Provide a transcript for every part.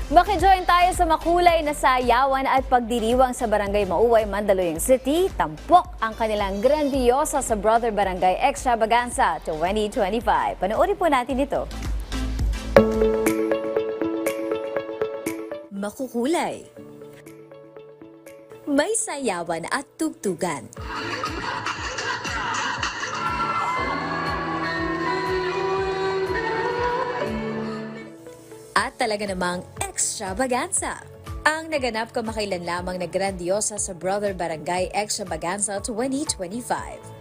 Makijoin tayo sa makulay na sayawan at pagdiriwang sa Barangay Mauway, Mandaluyong City. Tampok ang kanilang grandiosa sa Brother Barangay Extravaganza 2025. Panoorin po natin ito. Makukulay, may sayawan at tugtugan. At talaga namang extravaganza. Ang naganap kamakailan lamang na grandiosa sa Brother Barangay Extravaganza 2025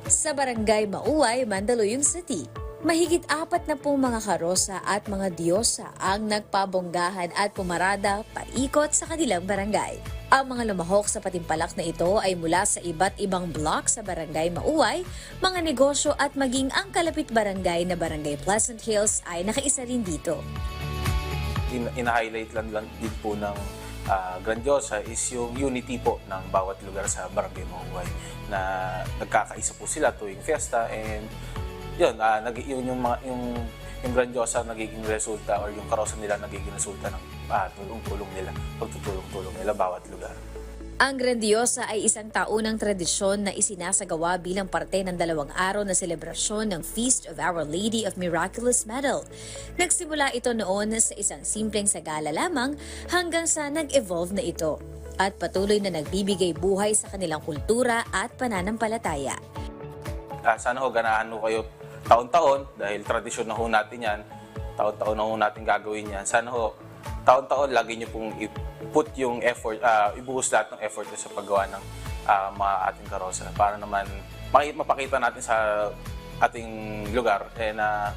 sa Barangay Mauway, Mandaluyong City. Mahigit 40 mga karosa at mga diyosa ang nagpabonggahan at pumarada paikot sa kanilang barangay. Ang mga lumahok sa patimpalak na ito ay mula sa iba't ibang block sa Barangay Mauway, mga negosyo at maging ang kalapit barangay na Barangay Pleasant Hills ay nakaisa rin dito. Ina-highlight lang din po ng Grandiosa is yung unity po ng bawat lugar sa Barangay Mauway na nagkakaisa po sila tuwing fiesta, and yun, yung Grandiosa nagiging resulta, or yung karosa nila nagiging resulta ng tulong-tulong nila, pagtutulong-tulong nila bawat lugar. Ang Grandiosa ay isang taunang tradisyon na isinasagawa bilang parte ng 2 araw na selebrasyon ng Feast of Our Lady of Miraculous Medal. Nagsimula ito noon sa isang simpleng sagala lamang hanggang sa nag-evolve na ito at patuloy na nagbibigay buhay sa kanilang kultura at pananampalataya. Sana ho ganahan ho kayo taon-taon, dahil tradisyon na ho natin yan, taon-taon na ho natin gagawin yan. Sana ho taon-taon lagi nyo pong put yung effort, ibuhos lahat ng effort sa paggawa ng mga ating karosa para naman mapakita natin sa ating lugar na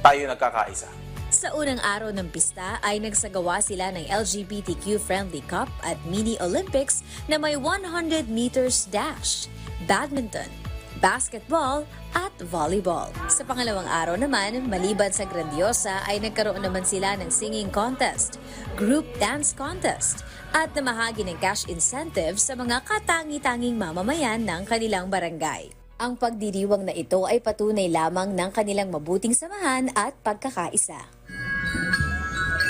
tayo nagkakaisa. Sa unang araw ng pista ay nagsagawa sila ng LGBTQ-friendly cup at mini Olympics na may 100 meters dash, badminton, basketball at volleyball. Sa pangalawang araw naman, maliban sa Grandiosa ay nagkaroon naman sila ng singing contest, group dance contest, at namahagi ng cash incentive sa mga katangi-tanging mamamayan ng kanilang barangay. Ang pagdiriwang na ito ay patunay lamang ng kanilang mabuting samahan at pagkakaisa.